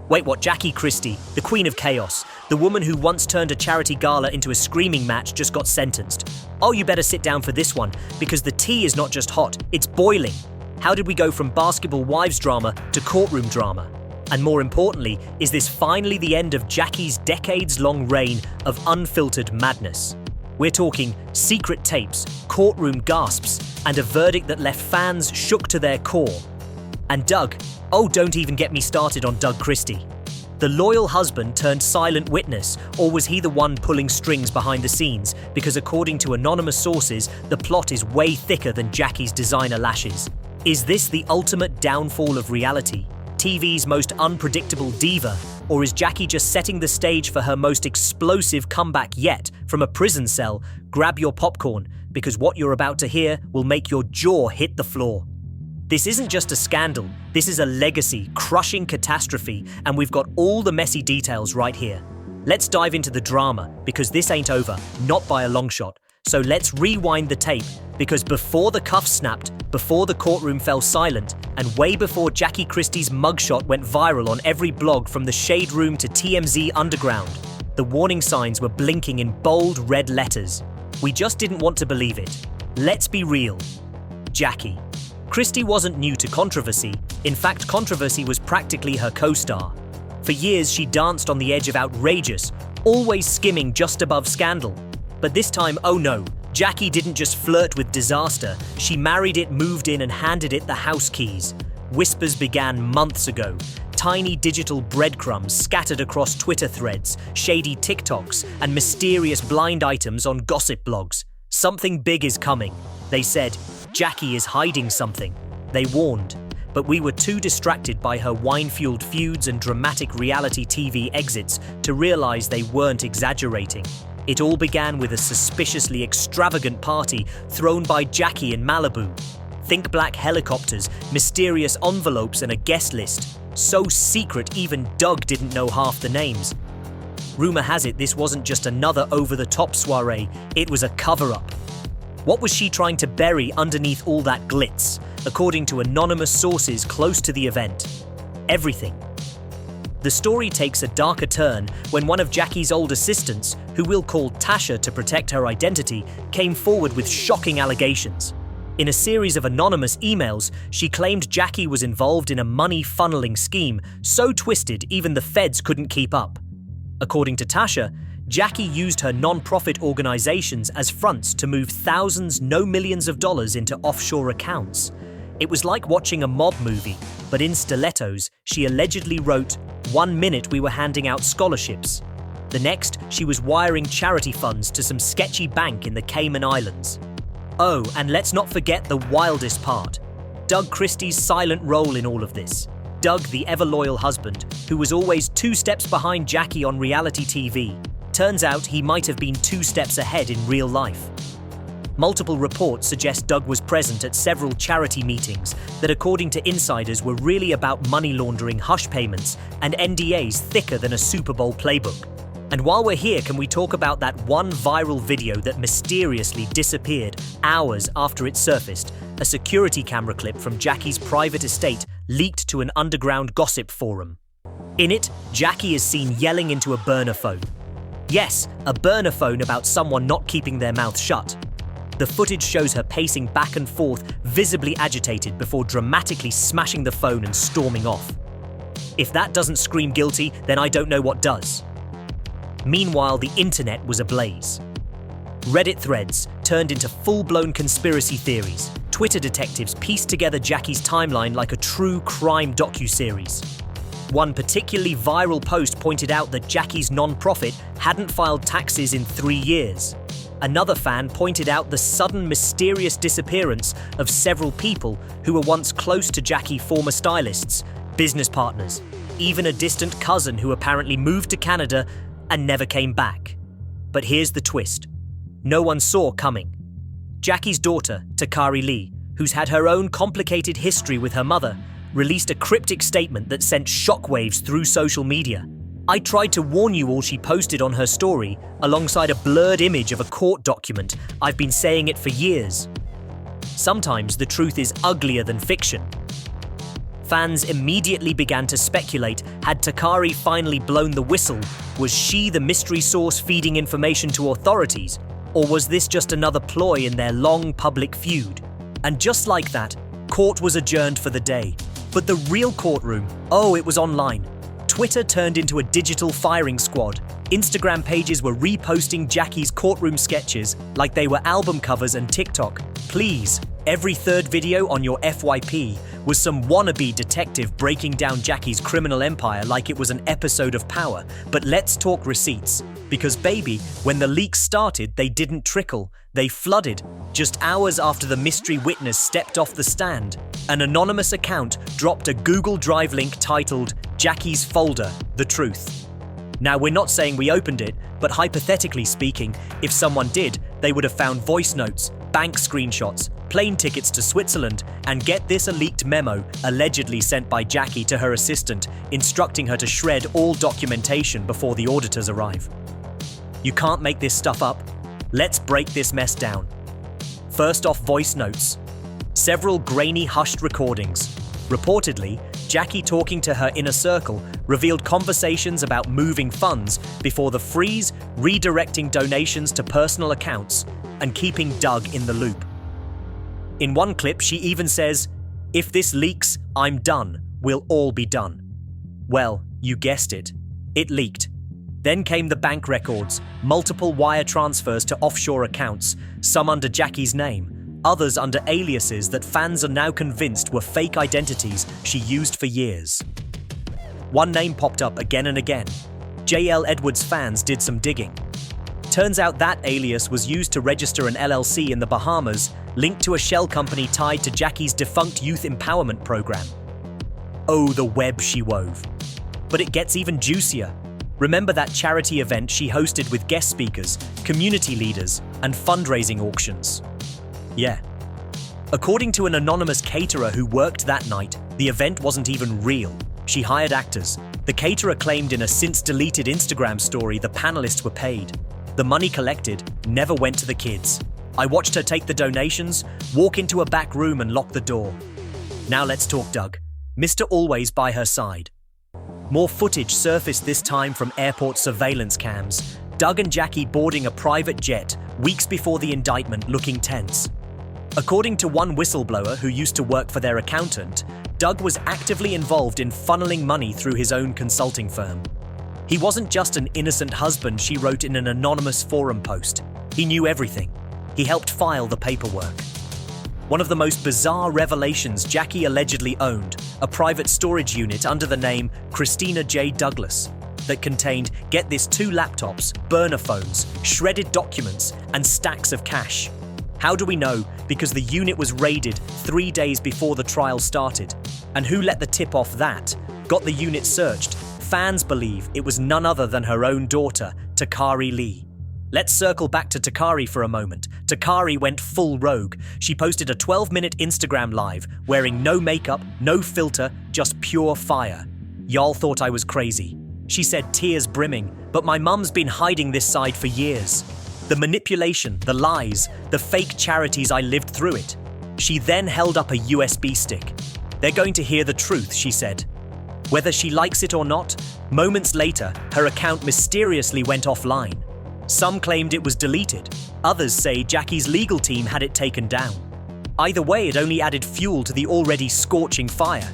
Wait, what? Jackie Christie, the queen of chaos, the woman who once turned a charity gala into a screaming match, just got sentenced. Oh, you better sit down for this one, because the tea is not just hot, it's boiling. How did we go from basketball wives drama to courtroom drama? And more importantly, is this finally the end of Jackie's decades-long reign of unfiltered madness? We're talking secret tapes, courtroom gasps, and a verdict that left fans shook to their core. And Doug, oh, don't even get me started on Doug Christie. The loyal husband turned silent witness, or was he the one pulling strings behind the scenes? Because according to anonymous sources, the plot is way thicker than Jackie's designer lashes. Is this the ultimate downfall of reality? TV's most unpredictable diva? Or is Jackie just setting the stage for her most explosive comeback yet from a prison cell? Grab your popcorn, because what you're about to hear will make your jaw hit the floor. This isn't just a scandal, this is a legacy, crushing catastrophe, and we've got all the messy details right here. Let's dive into the drama, because this ain't over, not by a long shot. So let's rewind the tape, because before the cuffs snapped, before the courtroom fell silent, and way before Jackie Christie's mugshot went viral on every blog from the Shade Room to TMZ Underground, the warning signs were blinking in bold red letters. We just didn't want to believe it. Let's be real. Jackie. Christie wasn't new to controversy. In fact, controversy was practically her co-star. For years, she danced on the edge of outrageous, always skimming just above scandal. But this time, oh no, Jackie didn't just flirt with disaster, she married it, moved in, and handed it the house keys. Whispers began months ago. Tiny digital breadcrumbs scattered across Twitter threads, shady TikToks, and mysterious blind items on gossip blogs. Something big is coming, they said. Jackie is hiding something, they warned. But we were too distracted by her wine-fueled feuds and dramatic reality TV exits to realize they weren't exaggerating. It all began with a suspiciously extravagant party thrown by Jackie in Malibu. Think black helicopters, mysterious envelopes, and a guest list. So secret even Doug didn't know half the names. Rumor has it this wasn't just another over-the-top soiree, it was a cover-up. What was she trying to bury underneath all that glitz? According to anonymous sources close to the event, everything. The story takes a darker turn when one of Jackie's old assistants, who we'll call Tasha to protect her identity, came forward with shocking allegations. In a series of anonymous emails, she claimed Jackie was involved in a money funneling scheme so twisted even the feds couldn't keep up. According to Tasha, Jackie used her non-profit organizations as fronts to move thousands, no millions of dollars into offshore accounts. It was like watching a mob movie, but in stilettos, she allegedly wrote, "1 minute we were handing out scholarships. The next, she was wiring charity funds to some sketchy bank in the Cayman Islands." Oh, and let's not forget the wildest part. Doug Christie's silent role in all of this. Doug, the ever-loyal husband, who was always 2 steps behind Jackie on reality TV. Turns out he might have been 2 steps ahead in real life. Multiple reports suggest Doug was present at several charity meetings that, according to insiders, were really about money laundering, hush payments, and NDAs thicker than a Super Bowl playbook. And while we're here, can we talk about that one viral video that mysteriously disappeared hours after it surfaced? A security camera clip from Jackie's private estate leaked to an underground gossip forum. In it, Jackie is seen yelling into a burner phone. Yes, a burner phone about someone not keeping their mouth shut. The footage shows her pacing back and forth, visibly agitated, before dramatically smashing the phone and storming off. If that doesn't scream guilty, then I don't know what does. Meanwhile, the internet was ablaze. Reddit threads turned into full-blown conspiracy theories. Twitter detectives pieced together Jackie's timeline like a true crime docuseries. One particularly viral post pointed out that Jackie's non-profit hadn't filed taxes in 3 years. Another fan pointed out the sudden mysterious disappearance of several people who were once close to Jackie, former stylists, business partners, even a distant cousin who apparently moved to Canada and never came back. But here's the twist. No one saw coming. Jackie's daughter, Takari Lee, who's had her own complicated history with her mother, released a cryptic statement that sent shockwaves through social media. I tried to warn you all, she posted on her story, alongside a blurred image of a court document. I've been saying it for years. Sometimes the truth is uglier than fiction. Fans immediately began to speculate, had Takari finally blown the whistle? Was she the mystery source feeding information to authorities? Or was this just another ploy in their long public feud? And just like that, court was adjourned for the day. But the real courtroom, it was online. Twitter turned into a digital firing squad. Instagram pages were reposting Jackie's courtroom sketches like they were album covers, and TikTok. Please, every third video on your FYP was some wannabe detective breaking down Jackie's criminal empire like it was an episode of Power. But let's talk receipts. Because baby, when the leaks started, they didn't trickle, they flooded. Just hours after the mystery witness stepped off the stand, an anonymous account dropped a Google Drive link titled Jackie's Folder, The Truth. Now, we're not saying we opened it, but hypothetically speaking, if someone did, they would have found voice notes, bank screenshots, plane tickets to Switzerland, and get this, a leaked memo allegedly sent by Jackie to her assistant, instructing her to shred all documentation before the auditors arrive. You can't make this stuff up. Let's break this mess down. First off, voice notes. Several grainy, hushed recordings. Reportedly, Jackie talking to her inner circle revealed conversations about moving funds before the freeze, redirecting donations to personal accounts, and keeping Doug in the loop. In one clip, she even says, "If this leaks, I'm done. We'll all be done." Well, you guessed it. It leaked. Then came the bank records, multiple wire transfers to offshore accounts, some under Jackie's name, others under aliases that fans are now convinced were fake identities she used for years. One name popped up again and again. J.L. Edwards fans did some digging. Turns out that alias was used to register an LLC in the Bahamas, linked to a shell company tied to Jackie's defunct youth empowerment program. Oh, the web she wove. But it gets even juicier. Remember that charity event she hosted with guest speakers, community leaders, and fundraising auctions? Yeah. According to an anonymous caterer who worked that night, the event wasn't even real. She hired actors. The caterer claimed in a since-deleted Instagram story the panelists were paid. The money collected never went to the kids. I watched her take the donations, walk into a back room and lock the door. Now let's talk Doug. Mr. Always by her side. More footage surfaced, this time from airport surveillance cams. Doug and Jackie boarding a private jet weeks before the indictment, looking tense. According to one whistleblower who used to work for their accountant, Doug was actively involved in funneling money through his own consulting firm. He wasn't just an innocent husband, she wrote in an anonymous forum post. He knew everything. He helped file the paperwork. One of the most bizarre revelations, Jackie allegedly owned a private storage unit under the name Christina J. Douglas that contained, get this, 2 laptops, burner phones, shredded documents, and stacks of cash. How do we know? Because the unit was raided 3 days before the trial started. And who let the tip off that? Got the unit searched. Fans believe it was none other than her own daughter, Takari Lee. Let's circle back to Takari for a moment. Takari went full rogue. She posted a 12-minute Instagram live, wearing no makeup, no filter, just pure fire. Y'all thought I was crazy. She said, tears brimming, but my mum's been hiding this side for years. The manipulation, the lies, the fake charities, I lived through it. She then held up a USB stick. They're going to hear the truth, she said. Whether she likes it or not, moments later, her account mysteriously went offline. Some claimed it was deleted. Others say Jackie's legal team had it taken down. Either way, it only added fuel to the already scorching fire.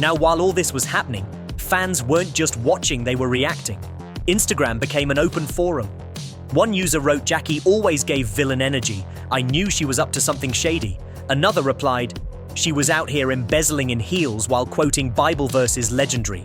Now, while all this was happening, fans weren't just watching, they were reacting. Instagram became an open forum. One user wrote, Jackie always gave villain energy. I knew she was up to something shady. Another replied, she was out here embezzling in heels while quoting Bible verses, legendary.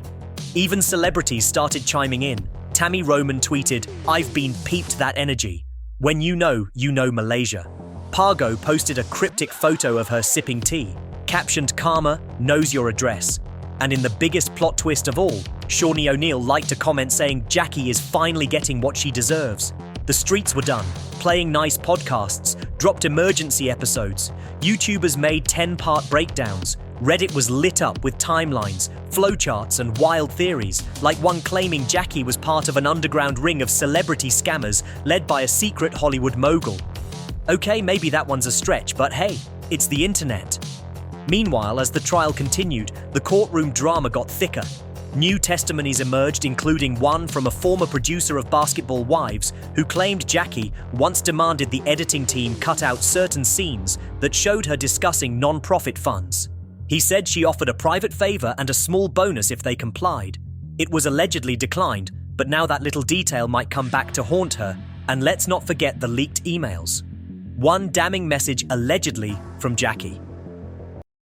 Even celebrities started chiming in. Tammy Roman tweeted, I've been peeped that energy. When you know Malaysia. Pargo posted a cryptic photo of her sipping tea, captioned Karma knows your address. And in the biggest plot twist of all, Shawnee O'Neal liked a comment saying Jackie is finally getting what she deserves. The streets were done, playing nice podcasts, dropped emergency episodes. YouTubers made 10-part breakdowns. Reddit was lit up with timelines, flowcharts, and wild theories, like one claiming Jackie was part of an underground ring of celebrity scammers led by a secret Hollywood mogul. Okay, maybe that one's a stretch, but hey, it's the internet. Meanwhile, as the trial continued, the courtroom drama got thicker. New testimonies emerged, including one from a former producer of Basketball Wives who claimed Jackie once demanded the editing team cut out certain scenes that showed her discussing non-profit funds. He said she offered a private favor and a small bonus if they complied. It was allegedly declined, but now that little detail might come back to haunt her. And let's not forget the leaked emails. One damning message allegedly from Jackie.